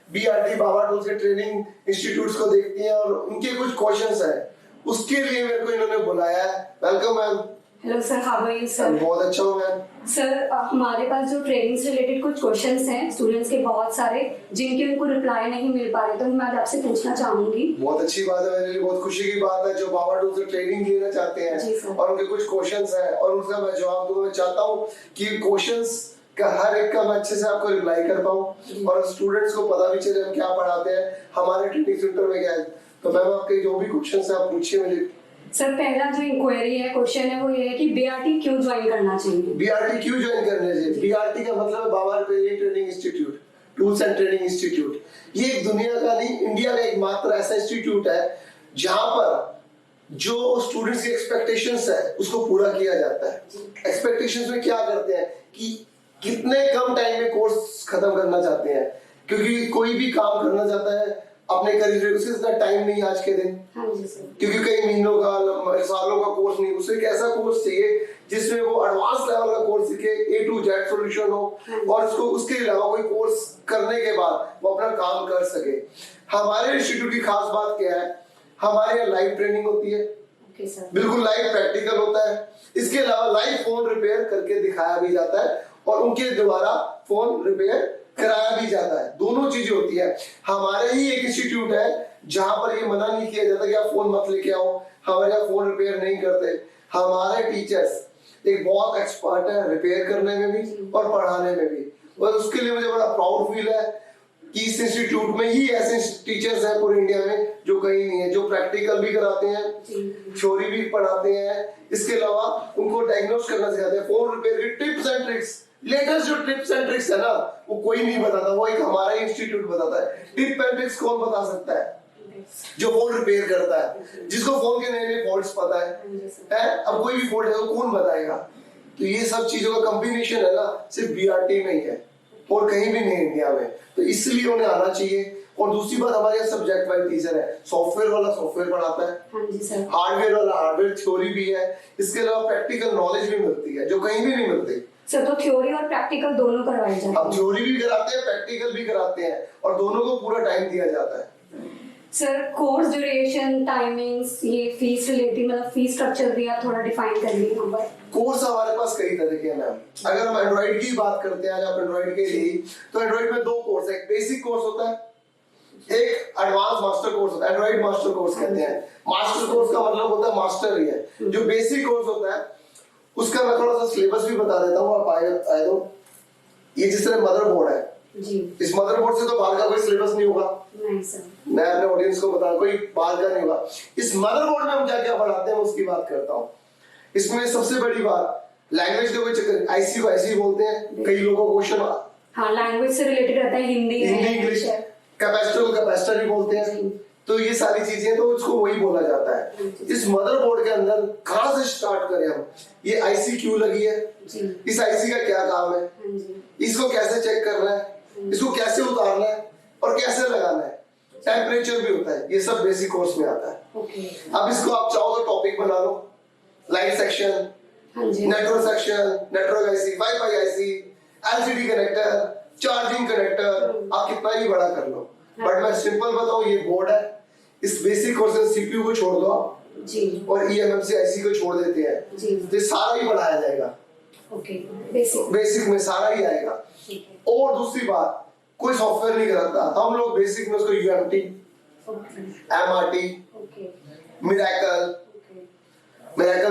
BRT बाबा tools के training institutes को देखती हैं और उनके कुछ क्वेश्चंस हैं, उसके लिए मेरे को इन्होंने बुलाया है। Welcome ma'am. Hello sir, how are you sir? बहुत अच्छा हूँ मैम। सर हमारे पास जो ट्रेनिंग से रिलेटेड कुछ क्वेश्चंस हैं स्टूडेंट्स के बहुत सारे, जिनके उनको रिप्लाई नहीं मिल पा रहे, तो मैं आपसे पूछना चाहूंगी। बहुत अच्छी बात है, मेरे लिए बहुत खुशी की बात है जो बाबा टूल्स से ट्रेनिंग लेना चाहते हैं और उनके कुछ क्वेश्चंस हैं और उनका मैं जवाब दूंगा। मैं चाहता हूँ कि क्वेश्चंस का हर एक का मैं अच्छे से आपको रिप्लाई कर पाऊँ और स्टूडेंट्स को पता भी चले हम क्या पढ़ाते हैं, हमारे ट्रेनिंग सेंटर में क्या है। तो मैम आपके जो भी क्वेश्चंस है आप पूछिए मुझे। सर पहला जो इंक्वायरी है, क्वेश्चन है, वो ये है कि बीआरटी क्यों ज्वाइन करना चाहिए? बीआरटी क्यों ज्वाइन करना चाहिए? बीआरटी का मतलब है Baba training institute, tools and training institute. ये एक दुनिया का नहीं, इंडिया में एकमात्र ऐसा इंस्टीट्यूट है जहां पर जो स्टूडेंट्स की एक्सपेक्टेशंस है उसको पूरा किया जाता है। एक्सपेक्टेशंस में क्या करते हैं कि कितने कम टाइम में कोर्स खत्म करना चाहते हैं, क्योंकि कोई भी काम करना चाहता है अपने करियर में, उसके इतना टाइम नहीं आज के दिन। हाँ जी सर। क्योंकि कई महीनों का सालों का कोर्स नहीं, उसे एक ऐसा कोर्स चाहिए जिसमें वो एडवांस लेवल का कोर्स सीखे, A to Z सॉल्यूशन हो और उसको उसके अलावा कोई कोर्स करने के बाद वो अपना काम कर सके। हमारे इंस्टीट्यूट की खास बात क्या है, हमारे यहाँ लाइव ट्रेनिंग होती है। बिल्कुल लाइव प्रैक्टिकल होता है। इसके अलावा लाइव फोन रिपेयर करके दिखाया भी जाता है और उनके द्वारा फोन रिपेयर कराया भी जाता है। दोनों चीजें होती है। हमारे ही एक इंस्टीट्यूट है जहां पर ये मना नहीं किया जाता कि आप फोन मत लेके आओ, हमारे यहाँ फोन रिपेयर नहीं करते। हमारे टीचर्स एक बहुत एक्सपर्ट है रिपेयर करने में भी और पढ़ाने में भी, और उसके लिए मुझे बड़ा प्राउड फील है कि इस इंस्टीट्यूट में ही ऐसे टीचर्स हैं पूरे इंडिया में जो कहीं नहीं है, जो प्रैक्टिकल भी कराते हैं, थ्योरी भी पढ़ाते हैं। इसके अलावा उनको डायग्नोस करना सिखाते हैं, फोन रिपेयर की टिप्स एंड ट्रिक्स। लेटेस्ट जो टिप्स एंड ट्रिक्स है ना, वो कोई नहीं बताता, वो एक हमारा ही इंस्टीट्यूट बताता है। टिप एंड ट्रिक्स कौन बता सकता है? जो फोन रिपेयर करता है, जिसको फोन के नए नए फॉल्ट्स पता है? अब कोई भी फॉल्ट है तो कौन बताएगा? तो ये सब चीजों का कॉम्बिनेशन है ना, सिर्फ बीआरटी में ही है और कहीं भी नहीं इंडिया में, तो इसलिए उन्हें आना चाहिए। और दूसरी बात, हमारे यहाँ सब्जेक्ट वाइज टीचर है, सॉफ्टवेयर वाला सॉफ्टवेयर पढ़ाता है, हार्डवेयर वाला हार्डवेयर थ्योरी भी है, इसके अलावा प्रैक्टिकल नॉलेज भी मिलती है जो कहीं भी नहीं मिलती। सर तो थ्योरी और प्रैक्टिकल दोनों करवाए जाते हैं? हम थ्योरी भी कराते हैं, प्रैक्टिकल भी कराते हैं और दोनों को पूरा टाइम दिया जाता है। सर कोर्स ड्यूरेशन, टाइमिंग्स, ये फीस रिलेटेड, मतलब फीस स्ट्रक्चर भी आप थोड़ा डिफाइन कर लीजिए यहाँ पर। कोर्स हमारे पास कई तरह के हैं मैम। अगर हम एंड्रॉइड की बात करते हैं, आज आप एंड्रॉइड के लिए, तो एंड्रॉइड में दो कोर्स है, एक बेसिक कोर्स होता है, एक एडवांस मास्टर कोर्स होता है। एंड्रॉइड मास्टर कोर्स कहते हैं। मास्टर कोर्स का मतलब होता है मास्टर ही है। जो बेसिक कोर्स होता है उसका मैं थोड़ा सा सिलेबस भी बता देता हूँ, आप आए तो ये जिस तरह मदरबोर्ड है जी, इस मदरबोर्ड से तो बाहर का कोई सिलेबस नहीं होगा। नहीं सर, मैं अपने ऑडियंस को बता, कोई बाहर का नहीं होगा। इस मदरबोर्ड में हम क्या क्या पढ़ाते हैं उसकी बात करता हूँ। इसमें सबसे बड़ी बात, लैंग्वेज का कोई चक्कर, आईसी को आईसी बोलते हैं, कई लोगों को क्वेश्चन, हाँ लैंग्वेज से रिलेटेड रहता है, हिंदी इंग्लिश, कैपेसिटर भी बोलते हैं, तो ये सारी चीजें तो उसको वही बोला जाता है। इस मदरबोर्ड के अंदर कहाँ से स्टार्ट करें हम? ये आईसी क्यों लगी है, इस आईसी का क्या काम है, इसको कैसे चेक करना है, इसको कैसे उतारना है और कैसे लगाना है, टेम्परेचर भी होता है, ये सब बेसिक कोर्स में आता है। अब इसको आप चाहो तो टॉपिक बना लो, light section, network section, network IC, wifi IC, LCD connector, charging connector, आप कितना ही बड़ा कर लो। बट मैं सिंपल बताऊं, ये बोर्ड है, इस बेसिक कोर्स में सीपीयू को छोड़ दो आप जी, और ईएमएमसी आईसी को छोड़ देते हैं जी, तो सारा ही पढ़ाया जाएगा। ओके, बेसिक में सारा ही आएगा। और दूसरी बात, कोई सॉफ्टवेयर नहीं कराता, हम लोग बेसिक में उसको यूएमटी, एमआरटी, मिरेकल,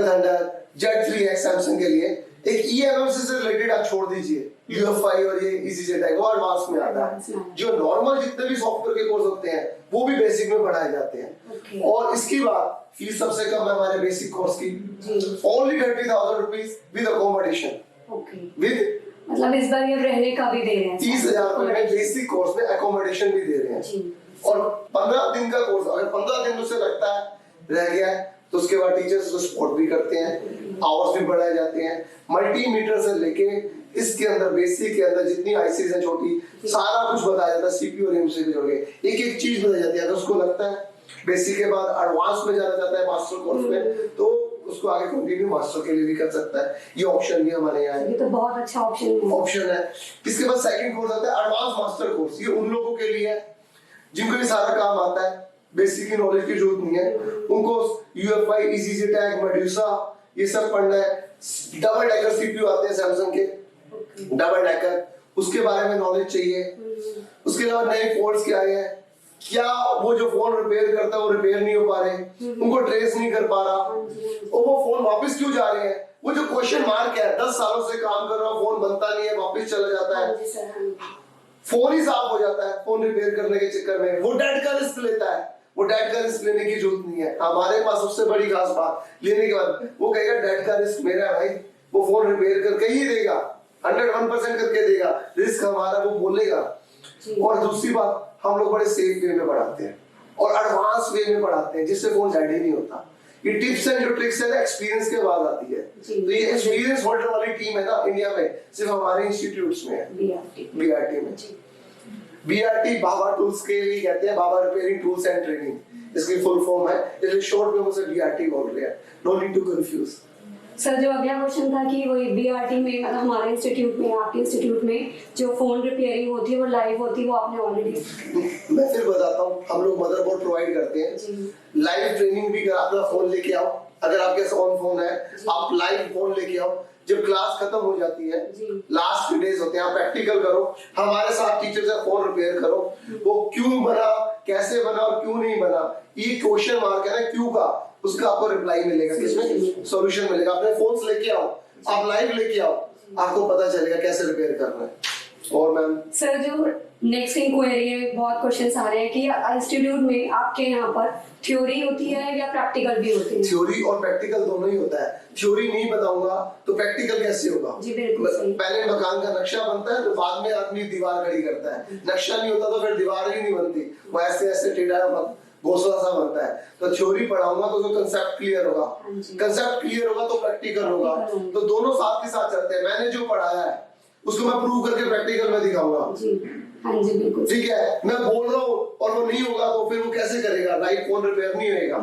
थंडर, जेट3एक्स सैमसंग के लिए, एक ईएमएमसी से रिलेटेड आप छोड़ दीजिए, यूएफआई और ये EasyJet है, वो एडवांस में आता है। जो नॉर्मल जितने भी सॉफ्टवेयर के कोर्स होते हैं वो भी बेसिक में पढ़ाए जाते हैं। और इसकी बात, फीस सबसे कम है हमारे बेसिक कोर्स की, only 30,000 rupees with accommodation. With मतलब इस बार ये रहने का भी दे रहे हैं, 30,000 रुपए में बेसिक कोर्स में अकोमोडेशन भी दे रहे हैं। और 15 दिन का कोर्स, अगर 15 दिन मुझसे लगता है रह गया है तो उसके बाद टीचर्स उसको सपोर्ट भी करते हैं, आवर्स भी बढ़ाए जाते हैं। मल्टीमीटर से लेके इसके अंदर बेसिक के अंदर जितनी आईसीज है छोटी, सारा कुछ बताया जाता है, सीपीयू और एमसी से जोड़ के एक एक चीज बताई जाती है। अगर उसको लगता है बेसिक के बाद एडवांस में जाना चाहता है मास्टर कोर्स में, तो उसको आगे कंटिन्यू मास्टर के लिए भी कर सकता है, ये ऑप्शन भी हमारे यहाँ है। ये तो बहुत अच्छा ऑप्शन है। इसके बाद सेकंड कोर्स आता है एडवांस मास्टर कोर्स। ये उन लोगों के लिए है जिनको ये सारा काम आता है, बेसिक नॉलेज की जरूरत नहीं है उनको। UFI, ECG टैग, मेडुसा ये सब पढ़ना है। डबल डेकर CPU आते हैं सैमसंग के, डबल डेकर, उसके बारे में नॉलेज चाहिए। उसके अलावा नए फोन्स क्या आए हैं, क्या वो जो फोन रिपेयर करता है वो रिपेयर नहीं हो पा रहे, उनको ट्रेस नहीं कर पा रहा, और वो फोन वापस क्यों जा रहे हैं, वो जो क्वेश्चन मार्क है, 10 सालों से काम कर रहा हूँ, फोन बनता नहीं है, वापस चला जाता है, फोन ही साफ हो जाता है फोन रिपेयर करने के चक्कर में, वो डेट का रिस्क लेता है। वो डेट का रिस्क लेने की जरूरत नहीं है। हमारे पास सबसे बड़ी खास बात, लेने के बाद वो कहेगा डेट का रिस्क मेरा है भाई, वो फोन रिपेयर करके ही देगा, 101% करके देगा, रिस्क हमारा, वो बोलेगा। और दूसरी बात, हम लोग बड़े सेफ वे में पढ़ाते हैं और एडवांस वे में पढ़ाते हैं जिससे फोन डेड ही नहीं होता। ये टिप्स एंड जो ट्रिक्स है ना, एक्सपीरियंस के बाद आती है। तो ये एक्सपीरियंस होल्डर वाली टीम है ना इंडिया में, सिर्फ हमारे इंस्टीट्यूट्स में है, BRT में। BRT बाबा टूल्स के लिए कहते हैं, Baba repairing tools and training इसकी फुल फॉर्म है, इसलिए शॉर्ट में उसे BRT बोल रहे हैं। No need to confuse. Sir जो अगला क्वेश्चन था कि वही BRT में, मतलब हमारे इंस्टीट्यूट में, आपके इंस्टीट्यूट में जो फोन रिपेयरिंग होती है वो लाइव होती है, वो आपने ऑलरेडी। मैं फिर बताता हूँ, हम लोग मदरबोर्ड प्रोवाइड करते हैं, लाइव ट्रेनिंग भी। अपना फोन लेके आओ, अगर आपके पास ऑन फोन है आप लाइव फोन लेके आओ। जब क्लास खत्म हो जाती है, लास्ट 3 डेज होते हैं, आप प्रैक्टिकल करो, हमारे साथ टीचर से फोन रिपेयर करो, वो क्यों बना, कैसे बना और क्यों नहीं बना, ये क्वेश्चन मार्क है ना क्यों का, उसका आपको रिप्लाई मिलेगा, किसमें सॉल्यूशन मिलेगा। अपने फोन्स लेके आओ, आप लाइव लेके आओ, आपको पता चलेगा कैसे रिपेयर करना है। और मैम सर जो नेक्स्ट इंक्वायरी है, बहुत क्वेश्चंस आ रहे हैं कि इंस्टीट्यूट में आपके यहाँ पर थ्योरी होती है या प्रैक्टिकल भी होती है? थ्योरी और प्रैक्टिकल दोनों ही होता है। थ्योरी नहीं बताऊंगा तो प्रैक्टिकल कैसे होगा? जी बिल्कुल सही। पहले मकान का नक्शा बनता है तो बाद में आदमी दीवार खड़ी करता है, नक्शा नहीं होता तो फिर दीवार ही नहीं बनती, वो ऐसे ऐसे टेढ़ा घोसला सा बनता है। तो थ्योरी पढ़ाऊंगा तो कंसेप्ट क्लियर होगा, कंसेप्ट क्लियर होगा तो प्रैक्टिकल होगा, तो दोनों साथ के साथ चलते हैं। मैंने जो पढ़ाया है उसको मैं प्रूव करके प्रैक्टिकल में दिखाऊंगा। हाँ जी बिल्कुल ठीक है। मैं बोल रहा हूँ और वो नहीं होगा तो फिर वो कैसे करेगा, लाइट फोन रिपेयर नहीं होगा।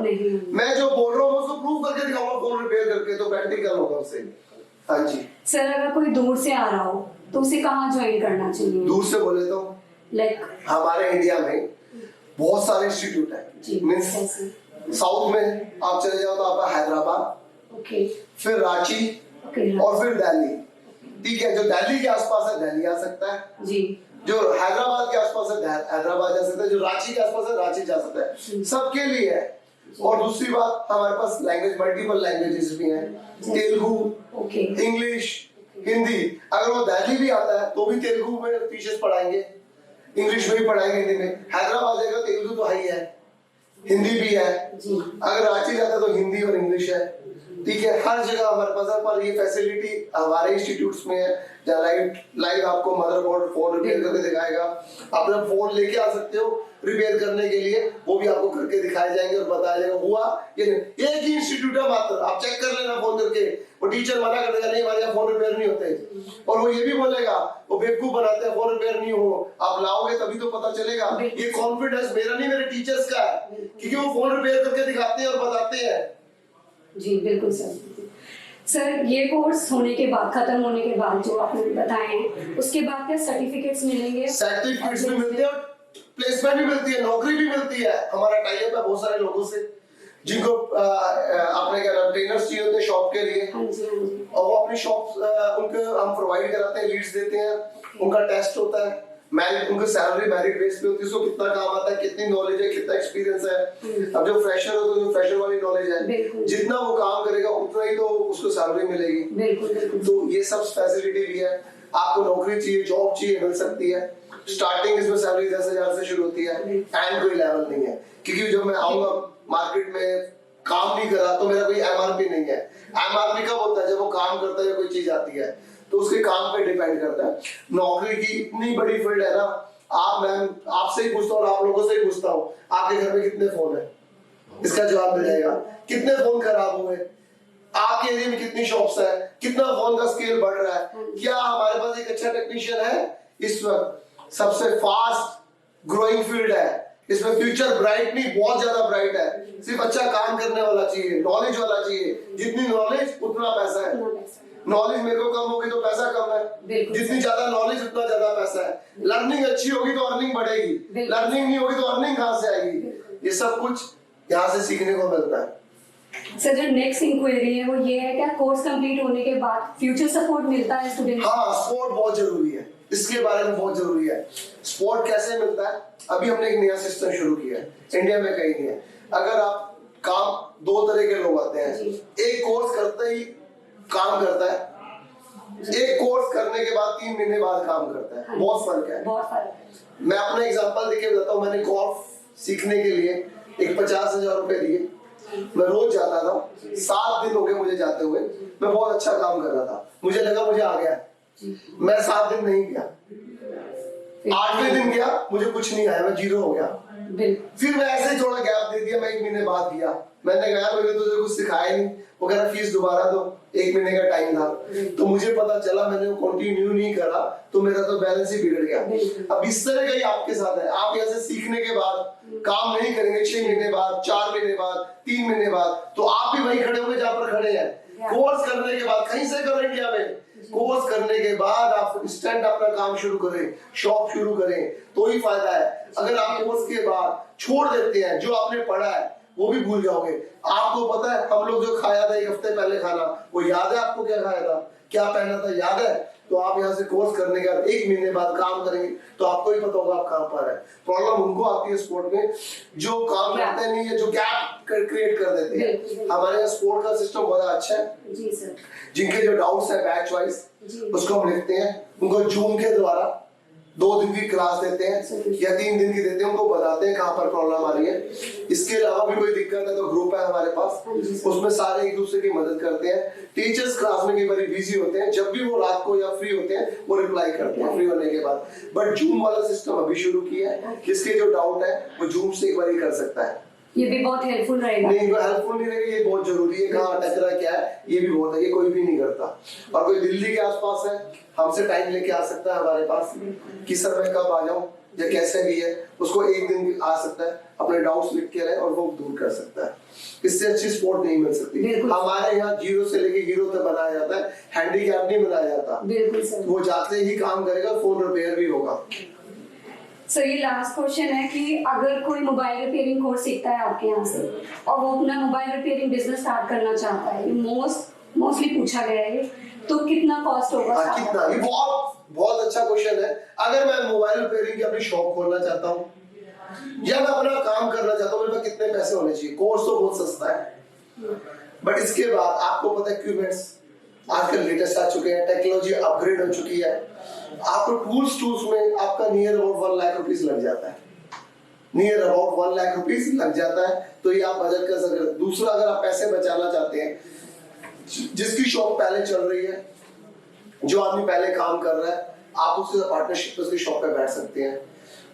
मैं जो बोल रहा हूँ उसको प्रूव करके दिखाऊंगा फोन रिपेयर करके, तो प्रैक्टिकल होगा उससे। हाँ जी सर, अगर कोई दूर से आ रहा हो तो उसे कहाँ ज्वाइन करना चाहिए? दूर से बोले तो लाइक हमारे इंडिया में बहुत सारे इंस्टीट्यूट है, मीन्स साउथ में आप चले जाओ तो आपका हैदराबाद, फिर रांची और फिर दिल्ली। ठीक है, जो दिल्ली के आसपास है दिल्ली आ सकता है जी, जो हैदराबाद के आसपास है हैदराबाद जा सकता है, जो रांची के आसपास है रांची जा सकता है, सबके लिए है। और दूसरी बात, हमारे पास लैंग्वेज मल्टीपल लैंग्वेजेस भी हैं, तेलुगु, इंग्लिश, हिंदी। अगर वो दिल्ली भी आता है तो भी तेलुगु में टीचर्स पढ़ाएंगे, इंग्लिश में भी पढ़ाएंगे, हिंदी में। हैदराबाद जाएगा तेलुगु तो है, हिंदी भी है। अगर रांची जाता है तो हिंदी और इंग्लिश है। ठीक है, हर जगह हमारे पास है, पर ये फैसिलिटी हमारे इंस्टीट्यूट्स में है जहाँ लाइव आपको मदरबोर्ड फोन रिपेयर करके दिखाएगा। अपना फोन लेके आ सकते हो रिपेयर करने के लिए, वो भी आपको करके दिखाए जाएंगे और बताया जाएगा हुआ ये नहीं। एक ही इंस्टीट्यूट है मात्र, आप चेक कर लेना फोन करके। वो टीचर मना कर देगा नहीं हमारे यहाँ फोन रिपेयर नहीं होते, और वो ये भी बोलेगा वो बेवकूफ बनाते हैं, फोन रिपेयर नहीं हो। आप लाओगे तभी तो पता चलेगा। ये कॉन्फिडेंस मेरा नहीं, मेरे टीचर्स का है, क्योंकि वो फोन रिपेयर करके दिखाते हैं और बताते हैं। जी बिल्कुल सर, ये कोर्स होने के बाद, खत्म होने के बाद जो आपने बताए हैं, उसके बाद क्या सर्टिफिकेट्स मिलेंगे? सर्टिफिकेट्स भी मिलते हैं और प्लेसमेंट भी मिलती है, नौकरी भी मिलती है। हमारा टाई अप है बहुत सारे लोगों से जिनको अपने क्या नाम ट्रेनर्स चाहिए होते हैं शॉप के लिए, और वो अपनी शॉप उनको हम प्रोवाइड कराते हैं, लीड्स देते हैं, उनका टेस्ट होता है, मैरिट, उनकी सैलरी मेरिट बेस पे होती है, उसको कितना काम आता है, कितनी नॉलेज है, कितना एक्सपीरियंस है। अब जो फ्रेशर हो तो जो फ्रेशर वाली नॉलेज है, जितना वो काम करेगा उतना ही तो उसको सैलरी मिलेगी। तो ये सब फैसिलिटी भी है। आपको नौकरी चाहिए, जॉब चाहिए, मिल सकती है। स्टार्टिंग इसमें सैलरी 10,000 से शुरू होती है, एंड कोई लेवल नहीं है, क्योंकि जब मैं आऊंगा मार्केट में काम नहीं करा तो मेरा कोई MRP नहीं है। MRP कब होता है? जब वो काम करता है, कोई चीज आती है तो उसके काम पे डिपेंड करता है। नौकरी की इतनी बड़ी फील्ड है ना, आप मैम आपसे ही पूछता हूँ, आप लोगों से ही पूछता हूँ, आपके घर में कितने फोन है, इसका जवाब मिल जाएगा। कितने फोन खराब हुए, आपके एरिया में कितनी शॉप्स है, कितना फोन का स्केल बढ़ रहा है, क्या हमारे पास एक अच्छा टेक्नीशियन है? इस वक्त सबसे फास्ट ग्रोइंग फील्ड है, इसमें फ्यूचर ब्राइट नहीं, बहुत ज्यादा ब्राइट है। सिर्फ अच्छा काम करने वाला चाहिए, नॉलेज वाला चाहिए। जितनी नॉलेज उतना पैसा है। नॉलेज मेरे को कम होगी तो पैसा कम है, जितनी ज्यादा नॉलेज उतना ज्यादा पैसा है। लर्निंग अच्छी होगी तो अर्निंग बढ़ेगी, लर्निंग नहीं होगी तो अर्निंग कहाँ से आएगी? ये सब कुछ यहाँ से सीखने को मिलता है। सर, जो नेक्स्ट इंक्वायरी है वो ये है, क्या कोर्स कंप्लीट होने के बाद फ्यूचर सपोर्ट मिलता है स्टूडेंट? हाँ, सपोर्ट बहुत जरूरी है, इसके बारे में बहुत जरूरी है। सपोर्ट कैसे मिलता है? अभी हमने एक नया सिस्टम शुरू किया है, इंडिया में कहीं नहीं है। अगर आप काम, दो तरह के लोग आते हैं, एक कोर्स करते ही काम करता है, एक कोर्स करने के बाद 3 महीने बाद काम करता है। बहुत फर्क है, बहुत फर्क है। मैं अपना एग्जांपल देके बताता हूँ। मैंने गोल्फ सीखने के लिए एक 50,000 रुपए दिए, मैं रोज जाता था, 7 दिन हो गए मुझे जाते हुए। मैं बहुत अच्छा काम कर रहा था, मुझे लगा मुझे आ गया। मैं 7 दिन नहीं गया, 8वें दिन गया, मुझे कुछ नहीं आया, मैं 0 हो गया। फिर मैं ऐसे ही थोड़ा गैप दे दिया, मैं 1 महीने बाद गया। मैंने कहा मैंने तुझे कुछ सिखाया नहीं। वो कह रहा फीस दोबारा दो, 1 महीने का टाइम था। तो मुझे पता चला, मैंने वो कंटिन्यू नहीं करा तो मेरा तो बैलेंस ही बिगड़ गया। अब इस तरह का ही आपके साथ है। आप यहाँ से सीखने के बाद काम नहीं करेंगे, 6 महीने बाद, 4 महीने बाद, 3 महीने बाद, तो आप भी वही खड़े होंगे जहाँ पर खड़े हैं। कोर्स करने के बाद कहीं से करो इंडिया में, कोर्स करने के बाद आप इंस्टेंट अपना काम शुरू करें, शॉप शुरू करें, तो ही फायदा है। अगर आप कोर्स के बाद छोड़ देते हैं, जो आपने पढ़ा है वो भी भूल जाओगे। आपको पता है हम लोग जो खाया था 1 हफ्ते पहले खाना, वो याद है आपको? क्या खाया था, क्या पहना था, याद है? तो आप यहाँ से कोर्स करने के बाद 1 महीने बाद काम करेंगे तो आपको ही पता होगा आप कहाँ पर है। प्रॉब्लम उनको आती है स्पोर्ट में जो काम करते नहीं है, जो गैप क्रिएट कर देते हैं। हमारे यहाँ स्पोर्ट का सिस्टम बहुत अच्छा है जी सर। जिनके जो डाउट्स है बैच वाइज उसको हम लिखते हैं, उनको जूम के द्वारा 2 दिन की क्लास देते हैं या 3 दिन की देते हैं, उनको बताते हैं कहाँ पर प्रॉब्लम आ रही है। इसके अलावा भी कोई दिक्कत है तो ग्रुप है हमारे पास, उसमें सारे एक दूसरे की मदद करते हैं। टीचर्स क्लास में कई बार बिजी होते हैं, जब भी वो रात को या फ्री होते हैं वो रिप्लाई करते हैं फ्री होने के बाद। बट जूम वाला सिस्टम अभी शुरू किया है, जिसके जो डाउट है वो जूम से एक बार ही कर सकता है। ये भी बहुत हेल्पफुल रहेगा। नहीं, वो हेल्पफुल नहीं रहेगा, ये बहुत जरूरी है। कहाँ अटक रहा क्या है ये भी बहुत है, ये कोई भी नहीं करता। और कोई दिल्ली के आसपास है, हमसे टाइम लेके आ सकता है हमारे पास कि सर मैं कब आ जाऊं या कैसे भी है, उसको 1 दिन भी आ सकता है, अपने डाउट्स लिख के रहे और वो दूर कर सकता है। इससे अच्छी सपोर्ट नहीं मिल सकती। हमारे यहाँ 0 से लेके हीरो तक बनाया जाता है, हैंडीकैप नहीं बनाया जाता। बिल्कुल सर। वो जाते ही काम करेगा, फोन रिपेयर भी होगा। सर ये लास्ट क्वेश्चन है कि अगर कोई मोबाइल रिपेयरिंग कोर्स सीखता है आपके यहाँ से और वो अपना मोबाइल रिपेयरिंग बिजनेस स्टार्ट करना चाहता है, मोस्टली पूछा गया है, तो कितना कॉस्ट होगा? कितना? ये बहुत अच्छा क्वेश्चन है। अगर मैं मोबाइल रिपेयरिंग की अपनी शॉप खोलना चाहता हूँ या मैं अपना काम करना चाहता हूँ, मेरे पास कितने पैसे होने चाहिए? कोर्स तो बहुत सस्ता है, बट इसके बाद आपको पता है इक्विपमेंट्स आजकल लेटेस्ट आ चुके हैं, टेक्नोलॉजी अपग्रेड हो चुकी है। आपको टूल्स में आपका नियर अबाउट 1 लाख रुपीस लग जाता है, नियर अबाउट 1 लाख रुपीस लग जाता है। तो ये आप बजट कर सकते हैं। दूसरा, अगर आप पैसे बचाना चाहते हैं, जिसकी शॉप पहले चल रही है, जो आदमी पहले काम कर रहा है, आप उसके पार्टनरशिप में उसकी शॉप पे बैठ सकते हैं।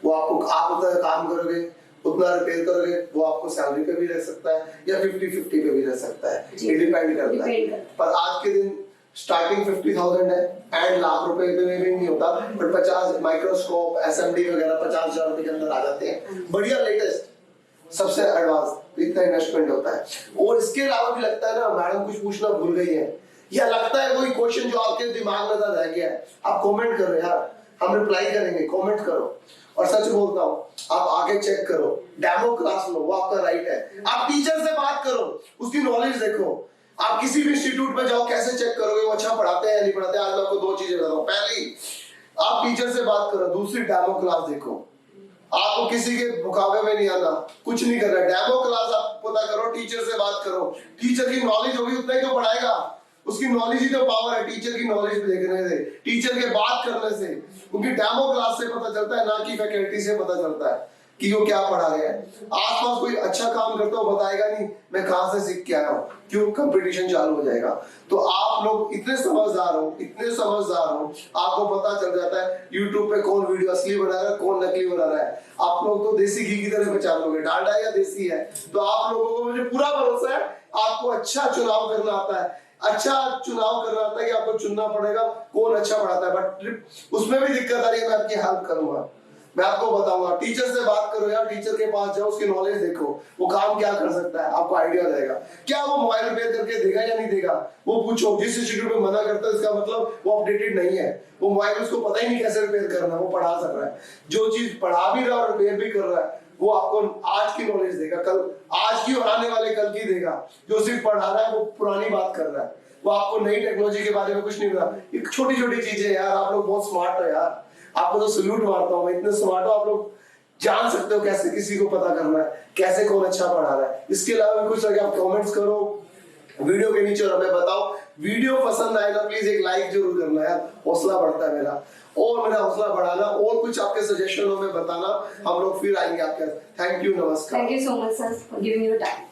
वो आप उतना काम करोगे, उतना रिपेयर करोगे, वो आपको सैलरी पे भी रह सकता है या 50-50 पे भी रह सकता है, ये डिपेंड करता है। पर आज के दिन स्टार्टिंग 50,000 है, एंड लाख रुपए पे भी नहीं होता, बट 50 माइक्रोस्कोप SMD वगैरह 50,000 रुपए के अंदर आ जाते हैं। बढ़िया लेटेस्ट सबसे एडवांस, इतना इन्वेस्टमेंट होता है। और इसके अलावा भी लगता है ना मैडम कुछ पूछना भूल गई है, या लगता है कोई क्वेश्चन जो आपके दिमाग में रह गया है, आप कमेंट करो यार, हम रिप्लाई करेंगे, कमेंट करो। और सच बोलता हूँ, आप आगे चेक करो, डेमो क्लास लो, वो आपका राइट है। आप टीचर से बात करो, उसकी नॉलेज देखो। आप किसी भी इंस्टीट्यूट में जाओ, कैसे चेक करोगे वो अच्छा पढ़ाते हैं या नहीं पढ़ाते? आज मैं आपको 2 चीजें बताऊं। पहली, आप टीचर से बात करो। दूसरी, डेमो क्लास देखो। आपको किसी के मुकाबले में नहीं आना, कुछ नहीं करना, डेमो क्लास आप पता करो, टीचर से बात करो। टीचर की नॉलेज होगी उतना ही तो पढ़ाएगा, उसकी नॉलेज ही तो पावर है टीचर की नॉलेज देखने से, टीचर के बात करने से। क्योंकि डेमो क्लास से पता चलता है, ना कि फैकल्टी से पता चलता है कि वो क्या पढ़ा रहे हैं। आसपास कोई अच्छा काम करता हो बताएगा नहीं मैं कहां से सीख के आया हूँ, क्यों? कंपटीशन चालू हो जाएगा। तो आप लोग इतने समझदार हो, आपको पता चल जाता है यूट्यूब पे कौन वीडियो असली बना रहा है, कौन नकली बना रहा है। आप लोग तो देसी घी की तरह पहचान लोगे, डालडा या देसी है। तो आप लोगों को मुझे पूरा भरोसा है, आपको अच्छा चुनाव करना आता है, कि आपको चुनना पड़ेगा कौन अच्छा पढ़ाता है। बट उसमें भी दिक्कत आ रही है, मैं आपकी हेल्प करूंगा। मैं आपको बताऊंगा। टीचर से बात करो यार, टीचर के पास जाओ, उसकी नॉलेज देखो, वो काम क्या कर सकता है, आपको आइडिया रहेगा। क्या वो मोबाइल रिपेयर करके देगा या नहीं देगा, वो पूछो। जिस इंस्टीट्यूट में मना करता है इसका मतलब वो अपडेटेड नहीं है, वो मोबाइल उसको पता ही नहीं कैसे रिपेयर करना, वो पढ़ा सक रहा है। जो चीज पढ़ा भी रहा है और रिपेयर भी कर रहा है, वो आपको आज की नॉलेज देगा, कल आज की और आने वाले कल की देगा। जो सिर्फ पढ़ा रहा है वो पुरानी बात कर रहा है, वो आपको नई टेक्नोलॉजी के बारे में कुछ नहीं पता। ये छोटी छोटी चीजें यार, आप लोग बहुत स्मार्ट हो यार, आपको तो सल्यूट मारता हूँ मैं, इतने स्मार्ट हो आप लोग, जान सकते हो कैसे किसी को पता करना है, कैसे कौन अच्छा पढ़ा रहा है। इसके अलावा भी कुछ लगे आप कमेंट्स करो वीडियो के नीचे और हमें बताओ। वीडियो पसंद आए ना प्लीज एक लाइक जरूर करना यार, हौसला बढ़ता है मेरा, और मेरा हौसला बढ़ाना, और कुछ आपके सजेशन हो में बताना, हम लोग फिर आएंगे आपके। थैंक यू, नमस्कार। Thank you so much, sir, for giving your time.